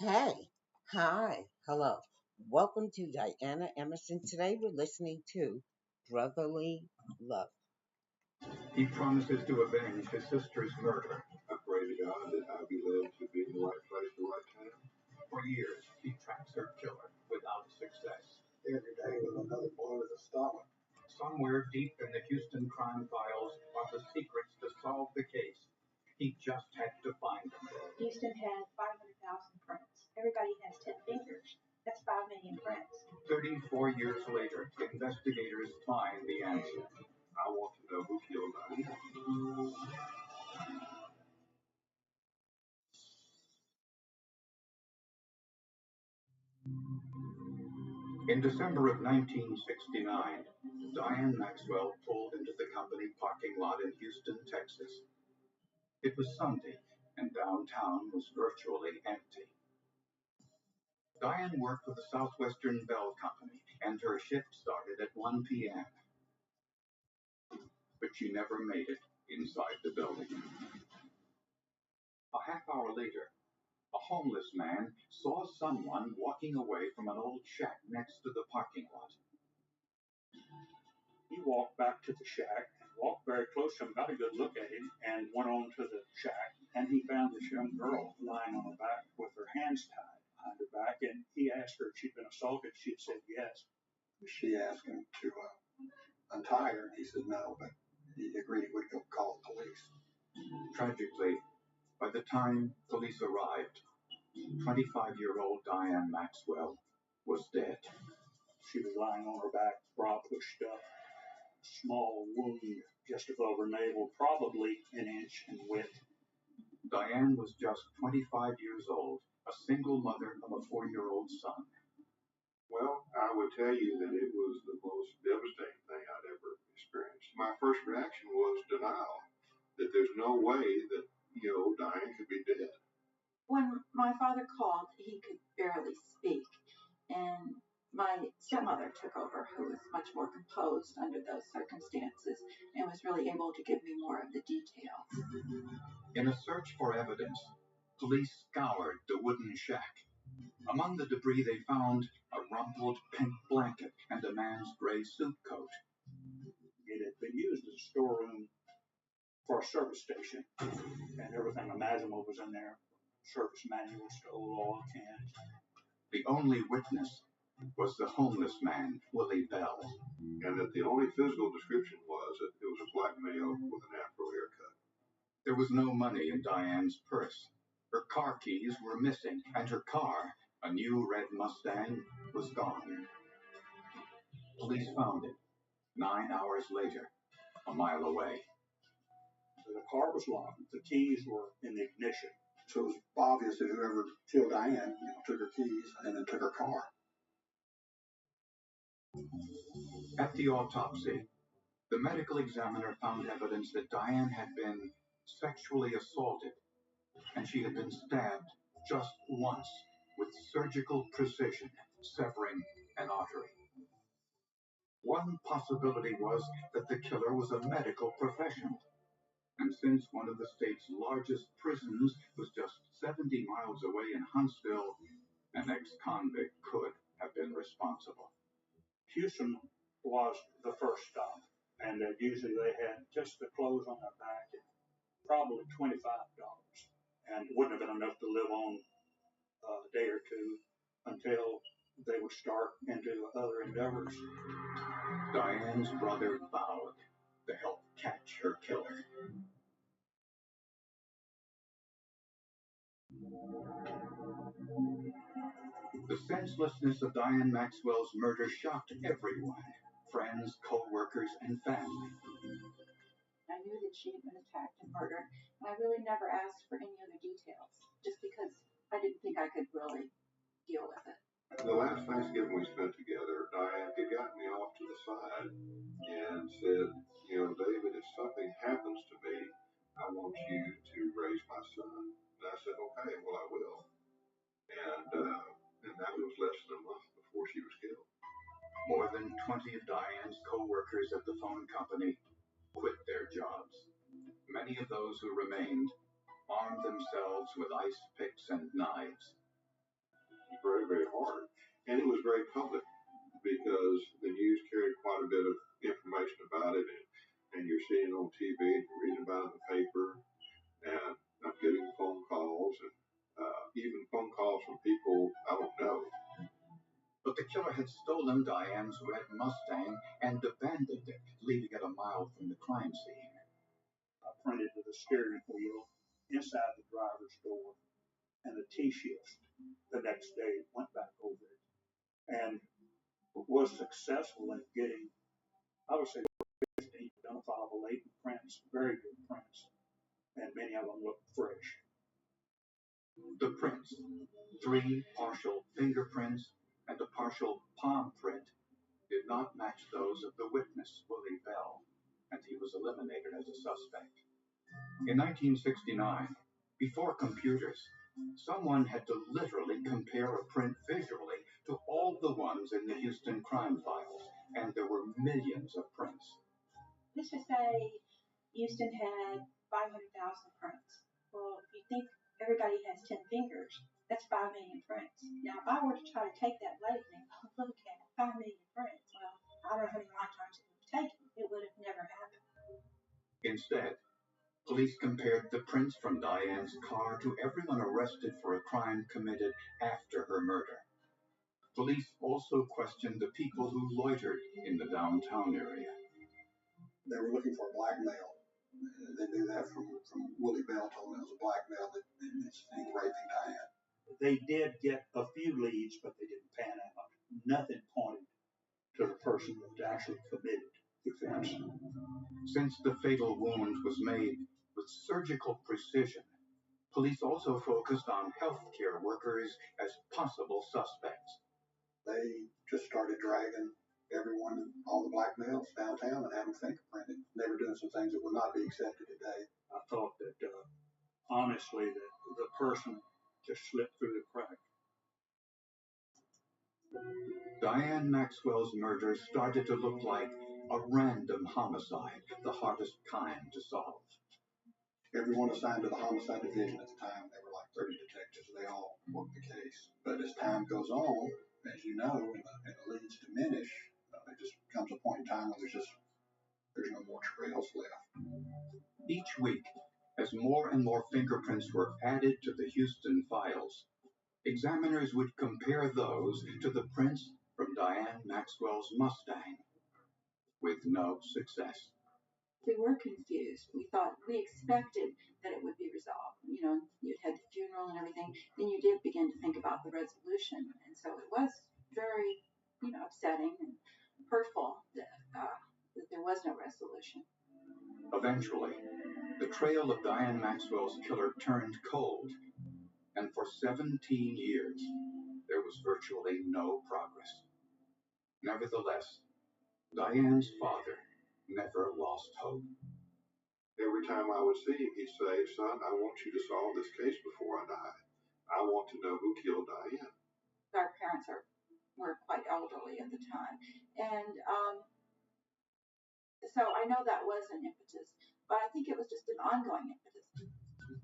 Hey, hi, hello. Welcome to Diana Emerson. Today we're listening to Brotherly Love. He promises to avenge his sister's murder. I pray to God that I'll be led to be in the right place at the right time. For years, he tracks her killer without success. Every day with another blow to the stomach. Somewhere deep in the Houston crime files are the secrets to solve the case. He just had to find them. Houston had 500,000 friends. Everybody has 10 fingers. That's 5 million friends. 34 years later, investigators find the answer. I want to know who killed Diane. In December of 1969, Diane Maxwell pulled into the company parking lot in Houston, Texas. It was Sunday, and downtown was virtually empty. Diane worked for the Southwestern Bell Company, and her shift started at 1 p.m. But she never made it inside the building. A half hour later, a homeless man saw someone walking away from an old shack next to the parking lot. He walked back to the shack and walked very close to him, got a good look at him, and went on to the shack. And he found this young girl lying on her back with her hands tied behind her back. And he asked her if she'd been assaulted. She had said yes. She asked him to untie her. He said no, but he agreed he would go call the police. Tragically, by the time police arrived, 25-year-old Diane Maxwell was dead. She was lying on her back, bra pushed up, small wound just above her navel, probably an inch in width. Diane was just 25 years old, a single mother of a 4-year-old son. Well, I would tell you that it was the most devastating thing I'd ever experienced. My first reaction was denial, that there's no way that, Diane could be dead. When my father called, he could barely speak, and my stepmother took over, who was much more composed under those circumstances and was really able to give me more of the details. In a search for evidence, police scoured the wooden shack. Among the debris, they found a rumpled pink blanket and a man's gray suit coat. It had been used as a storeroom for a service station, and everything imaginable was in there. Service manuals, old oil cans. The only witness was the homeless man, Willie Bell. And that the only physical description was that it was a black male with an afro haircut. There was no money in Diane's purse. Her car keys were missing, and her car, a new red Mustang, was gone. Police found it 9 hours later, a mile away. The car was locked. The keys were in the ignition. So it was obvious that whoever killed Diane, took her keys and then took her car. At the autopsy, the medical examiner found evidence that Diane had been sexually assaulted, and she had been stabbed just once with surgical precision, severing an artery. One possibility was that the killer was a medical professional, and since one of the state's largest prisons was just 70 miles away in Huntsville, an ex-convict could have been responsible. Houston was the first stop, and usually they had just the clothes on their back and probably $25, and it wouldn't have been enough to live on a day or two until they would start into other endeavors. Diane's brother vowed to help catch her killer. The senselessness of Diane Maxwell's murder shocked everyone, friends, co-workers, and family. I knew that she had been attacked and murdered, and I really never asked for any other details, just because I didn't think I could really deal with it. The last Thanksgiving we spent together, Diane had gotten me off to the side and said, David, if something happens to me, I want you to raise my son. And I said, okay, well, I will. And that was less than a month before she was killed. More than 20 of Diane's co-workers at the phone company quit their jobs. Many of those who remained armed themselves with ice picks and knives. very, very hard. And it was very public because the news carried quite a bit of information about it, and you're seeing it on TV, and you're reading about it in the paper, and I'm getting phone calls, and even phone calls from people I don't know. But the killer had stolen Diane's red Mustang and abandoned it, leaving it a mile from the crime scene. I printed to the steering wheel inside the driver's door, and the T-shift the next day went back over it, and was successful in getting, I would say, 15 identifiable latent prints, very good prints, and many of them look fresh. The prints, 3 partial fingerprints and a partial palm print, did not match those of the witness, Willie Bell, and he was eliminated as a suspect. In 1969, before computers, someone had to literally compare a print visually to all the ones in the Houston crime files, and there were millions of prints. Let's just say Houston had 500,000 prints. Well, if you think everybody has 10 fingers, that's 5 million prints. Now, if I were to try to take that blade and look at 5 million prints, well, I don't know how many lifetimes it would have taken. It would have never happened. Instead, police compared the prints from Diane's car to everyone arrested for a crime committed after her murder. Police also questioned the people who loitered in the downtown area. They were looking for a black male. They knew that from Willie Bell told them it was a black male that was raping Diane. They did get a few leads, but they didn't pan out. Nothing pointed to the person that actually committed the offense. Since the fatal wound was made with surgical precision, police also focused on healthcare workers as possible suspects. They just started dragging everyone, all the black males downtown, and had them fingerprinted. They were doing some things that would not be accepted today. I thought that, honestly, that the person just slipped through the crack. Diane Maxwell's murder started to look like a random homicide, the hardest kind to solve. Everyone assigned to the homicide division at the time, they were like 30 detectives. They all worked the case. But as time goes on, as you know, and the leads diminish, there just comes a point in time where there's no more trails left. Each week, as more and more fingerprints were added to the Houston files, examiners would compare those to the prints from Diane Maxwell's Mustang, with no success. We were confused. We expected that it would be resolved. You know, you'd had the funeral and everything. Then you did begin to think about the resolution. And so it was very, upsetting and hurtful that there was no resolution. Eventually, the trail of Diane Maxwell's killer turned cold, and for 17 years, there was virtually no progress. Nevertheless, Diane's father never lost hope. Every time I would see him, he'd say, "Son, I want you to solve this case before I die. I want to know who killed Diane." Our parents were quite elderly at the time. And so I know that was an impetus, but I think it was just an ongoing impetus.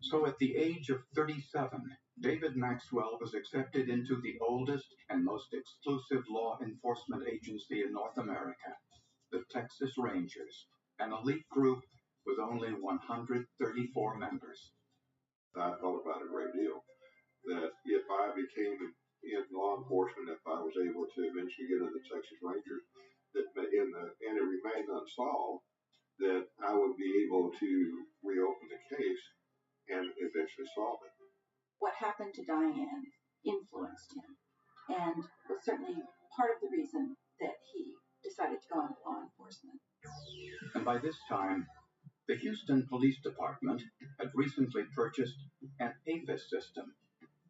So at the age of 37, David Maxwell was accepted into the oldest and most exclusive law enforcement agency in North America, the Texas Rangers, an elite group with only 134 members. I thought about it a great deal, that if I became in law enforcement, if I was able to eventually get into the Texas Rangers, and it remained unsolved, that I would be able to reopen the case and eventually solve it. What happened to Diane influenced him, and was certainly part of the reason that he decided to go into law enforcement. And by this time, the Houston Police Department had recently purchased an AFIS system,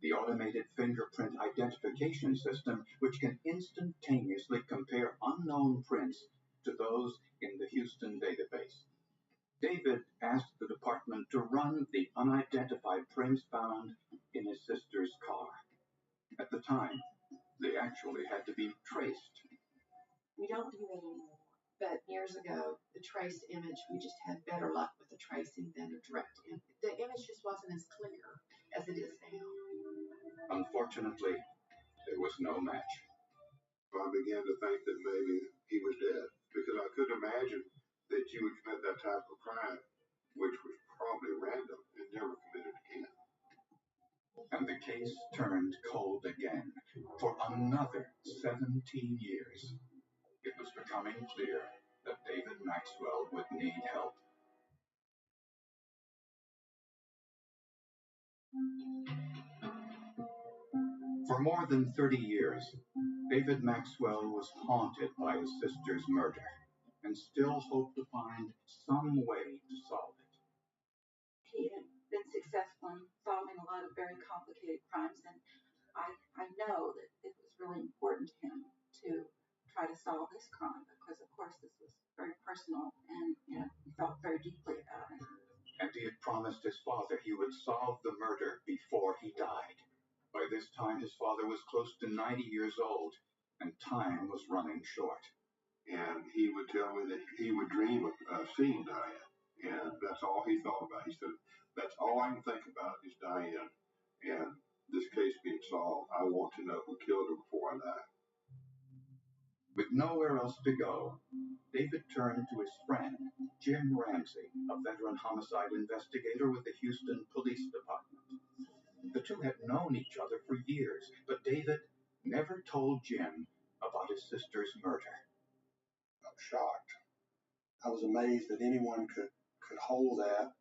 the automated fingerprint identification system, which can instantaneously compare unknown prints to those in the Houston database. David asked the department to run the unidentified prints found in his sister's car. At the time, they actually had to be traced. We don't do that anymore. But years ago, the traced image, we just had better luck with the tracing than a direct image. The image just wasn't as clear as it is now. Unfortunately, there was no match. I began to think that maybe he was dead because I couldn't imagine that you would commit that type of crime, which was probably random and never committed again. And the case turned cold again for another 17 years. It was becoming clear that David Maxwell would need help. For more than 30 years, David Maxwell was haunted by his sister's murder and still hoped to find some way to solve it. He had been successful in solving a lot of very complicated crimes, and I know that it was really important to him to try to solve this crime because, of course, this was very personal, and he felt very deeply about it. And he had promised his father he would solve the murder before he died. By this time, his father was close to 90 years old, and time was running short. And he would tell me that he would dream of seeing Diane, and that's all he thought about. He said, that's all I can think about is Diane, and this case being solved. I want to know who killed her before I die. With nowhere else to go, David turned to his friend, Jim Ramsey, a veteran homicide investigator with the Houston Police Department. The two had known each other for years, but David never told Jim about his sister's murder. I was shocked. I was amazed that anyone could hold that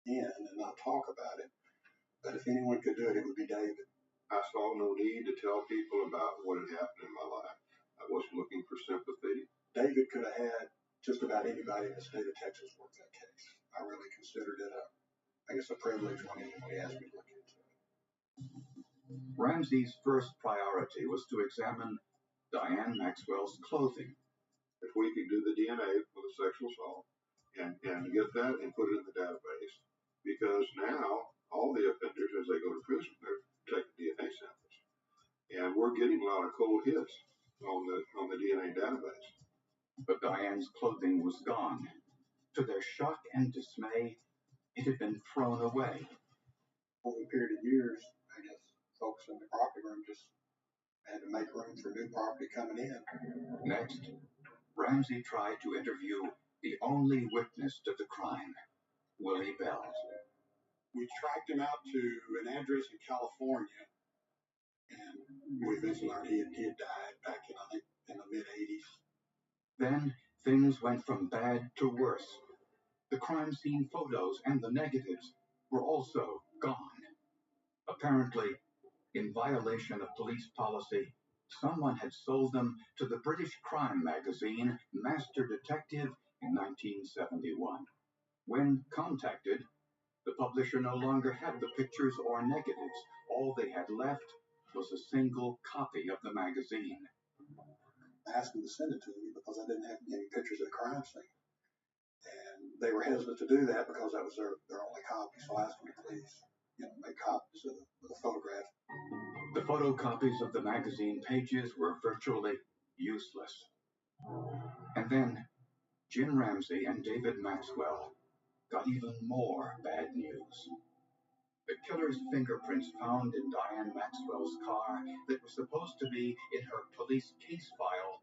in and not talk about it. But if anyone could do it, it would be David. I saw no need to tell people about what had happened in my life. I wasn't looking for sympathy. David could have had just about anybody in the state of Texas work that case. I really considered it a privilege when he asked me to look into it. Ramsey's first priority was to examine Diane Maxwell's clothing. If we could do the DNA for the sexual assault and get that and put it in the database, because now all the offenders, as they go to prison, they're taking DNA samples, and we're getting a lot of cold hits on the DNA database. But Diane's clothing was gone. To their shock and dismay, it had been thrown away. Over a period of years, I guess folks in the property room just had to make room for new property coming in. Next, Ramsey tried to interview the only witness to the crime, Willie Bells. We tracked him out to an address in California, and we eventually learned he had died back in the mid-'80s. Then things went from bad to worse. The crime scene photos and the negatives were also gone. Apparently, in violation of police policy, someone had sold them to the British crime magazine Master Detective in 1971. When contacted, the publisher no longer had the pictures or negatives. All they had left was a single copy of the magazine. I asked them to send it to me because I didn't have any pictures of the crime scene. And they were hesitant to do that because that was their only copy. So I asked them to please make copies of the photograph. The photocopies of the magazine pages were virtually useless. And then Jim Ramsey and David Maxwell got even more bad news. The killer's fingerprints found in Diane Maxwell's car that were supposed to be in her police case file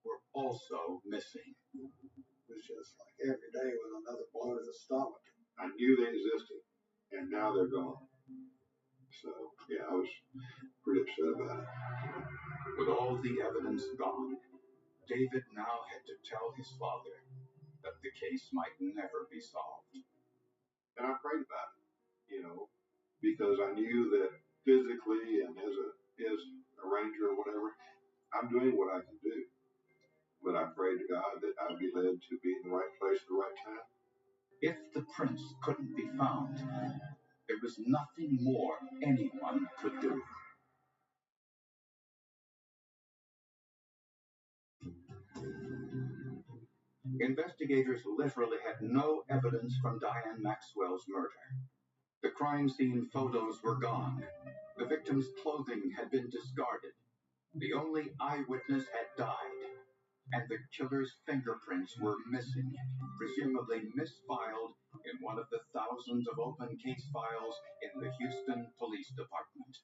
were also missing. It was just like every day was another blow to the stomach. I knew they existed, and now they're gone. So, yeah, I was pretty upset about it. With all the evidence gone, David now had to tell his father that the case might never be solved. And I prayed about it, because I knew that physically and as a ranger or whatever, I'm doing what I can do. But I prayed to God that I'd be led to be in the right place at the right time. If the prince couldn't be found, there was nothing more anyone could do. Investigators literally had no evidence from Diane Maxwell's murder. The crime scene photos were gone. The victim's clothing had been discarded. The only eyewitness had died. And the killer's fingerprints were missing, presumably misfiled in one of the thousands of open case files in the Houston Police Department.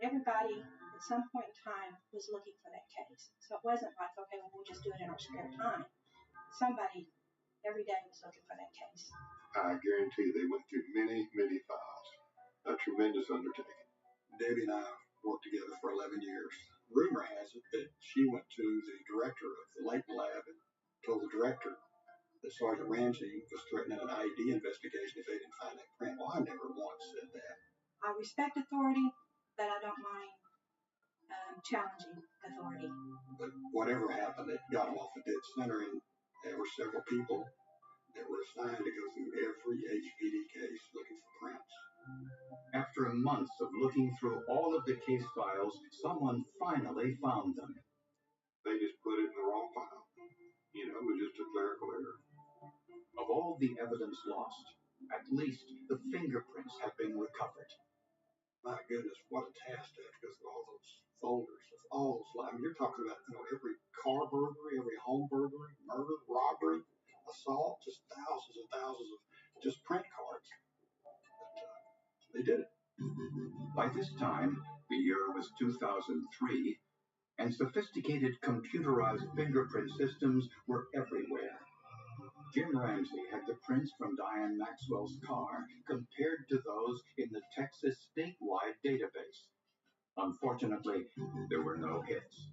Everybody was at some point in time was looking for that case. So it wasn't like, okay, well, we'll just do it in our spare time. Somebody every day was looking for that case. I guarantee they went through many, many files. A tremendous undertaking. Debbie and I worked together for 11 years. Rumor has it that she went to the director of the Layton Lab and told the director that Sergeant Ramsey was threatening an IED investigation if they didn't find that print. Well, I never once said that. I respect authority, but I don't mind challenging authority. But whatever happened, it got them off the dead center, and there were several people that were assigned to go through every HPD case looking for prints. After months of looking through all of the case files, someone finally found them. They just put it in the wrong file. You know, it was just a clerical error. Of all the evidence lost, at least the fingerprints have been recovered. My goodness, what a task to have to go through all those folders of all those. I mean, you're talking about, every car burglary, every home burglary, murder, robbery, assault, just thousands and thousands of just print cards. But they did it. By this time, the year was 2003, and sophisticated computerized fingerprint systems were everywhere. Jim Ramsey had the prints from Diane Maxwell's car compared to those in the Texas statewide database. Unfortunately, there were no hits.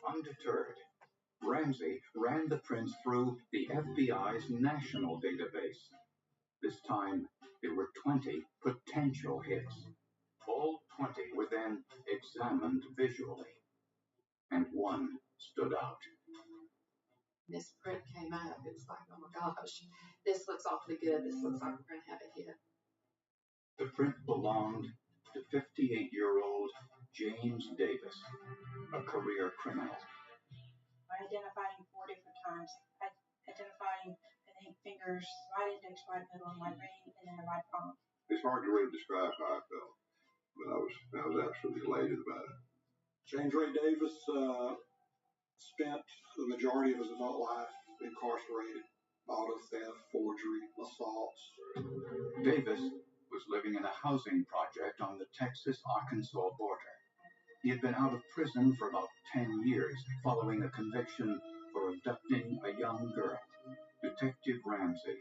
Undeterred, Ramsey ran the prints through the FBI's national database. This time, there were 20 potential hits. All 20 were then examined visually, and one stood out. This print came up. It's like, oh my gosh, this looks awfully good. This looks like we're going to have a hit. The print belonged to 58-year-old James Davis, a career criminal. I identified him 4 different times. I identified him, I think, fingers, right index, right middle, and my ring, and then the right palm. It's hard to really describe how I felt, but I was absolutely elated about it. James Ray Davis spent the majority of his adult life incarcerated. Auto theft, forgery, assaults. Davis was living in a housing project on the Texas-Arkansas border. He had been out of prison for about 10 years following a conviction for abducting a young girl. Detective Ramsey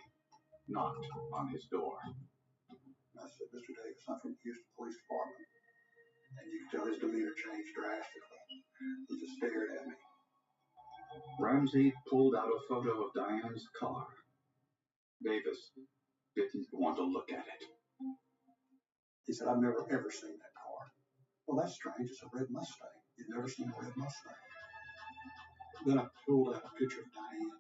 knocked on his door. I said, Mr. Davis, I'm from the Houston Police Department. And you could tell his demeanor changed drastically. He just stared at me. Ramsey pulled out a photo of Diane's car. Davis didn't want to look at it. He said, I've never ever seen that car. Well, that's strange. It's a red Mustang. You've never seen a red Mustang. Then I pulled out a picture of Diane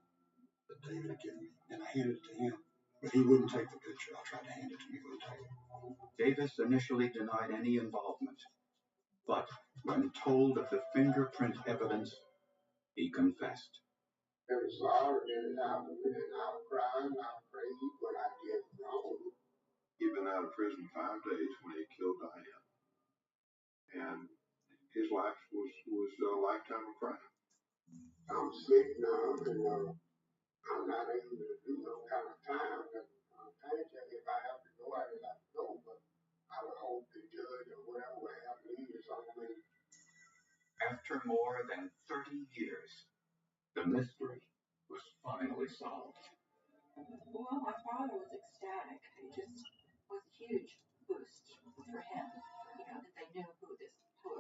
that David had given me, and I handed it to him. But he wouldn't take the picture. I tried to hand it to him. He wouldn't take it. Davis initially denied any involvement. But when told of the fingerprint evidence, he confessed. I was sorry, and I was crying, I was crazy, but I did wrong. He'd been out of prison 5 days when he killed Diane. And his life was a lifetime of crime. I'm sick now, and I'm not able to do no kind of time. I'm trying to tell you, if I have to go, I will have to go, but I would hope the judge or whatever will have me or something. After more than 30 years, the mystery was finally solved. Well, my father was ecstatic. It just was a huge boost for him, that they knew who it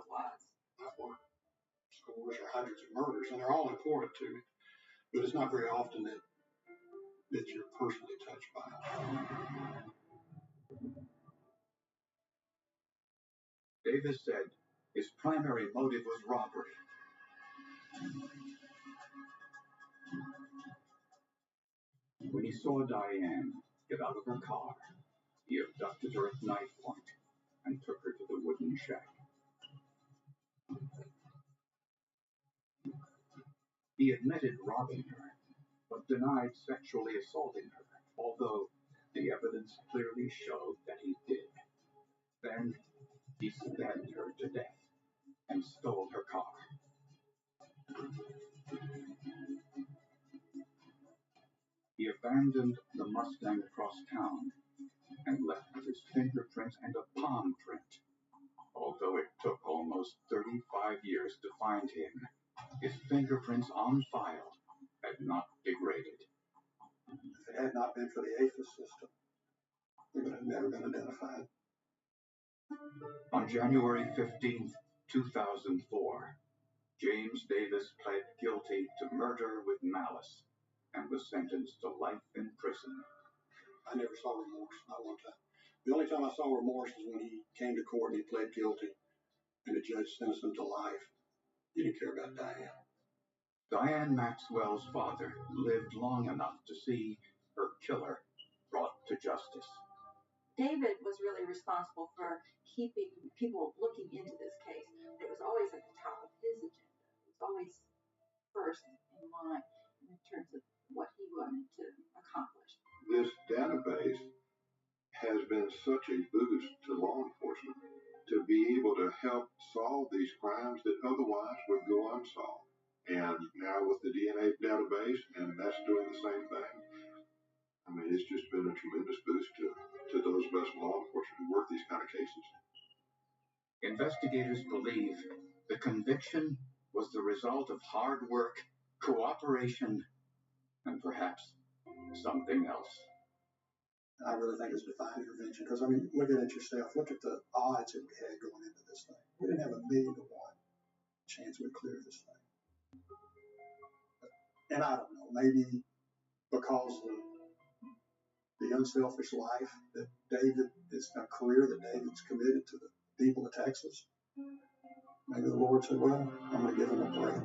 was. I've worked scores or hundreds of murders, and they're all important to me. But it's not very often that you're personally touched by it. Davis said his primary motive was robbery. When he saw Diane get out of her car, he abducted her at knife point and took her to the wooden shack. He admitted robbing her, but denied sexually assaulting her, although the evidence clearly showed that he did. Then he stabbed her to death and stole her car. He abandoned the Mustang across town and left with his fingerprints and a palm print, although it took almost almost 35 years to find him, his fingerprints on file had not degraded. If it had not been for the APHIS system, he would have never been identified. On January 15th, 2004, James Davis pled guilty to murder with malice and was sentenced to life in prison. I never saw remorse, not one time. The only time I saw remorse was when he came to court and he pled guilty, and the judge sentenced him to life. He didn't care about Diane. Diane Maxwell's father lived long enough to see her killer brought to justice. David was really responsible for keeping people looking into this case. It was always at the top of his agenda. It was always first in mind in terms of what he wanted to accomplish. This database has been such a boost to law enforcement to be able to help solve these crimes that otherwise would go unsolved. And now with the DNA database, and that's doing the same thing, I mean, it's just been a tremendous boost to those of us in law enforcement who work these kind of cases. Investigators believe the conviction was the result of hard work, cooperation, and perhaps something else. I really think it's divine intervention because, I mean, look at it yourself. Look at the odds that we had going into this thing. We didn't have 1,000,000 to 1 chance we'd clear this thing. And I don't know, maybe because of the unselfish life that David is, a career that David's committed to the people of Texas, maybe the Lord said, well, I'm going to give him a break.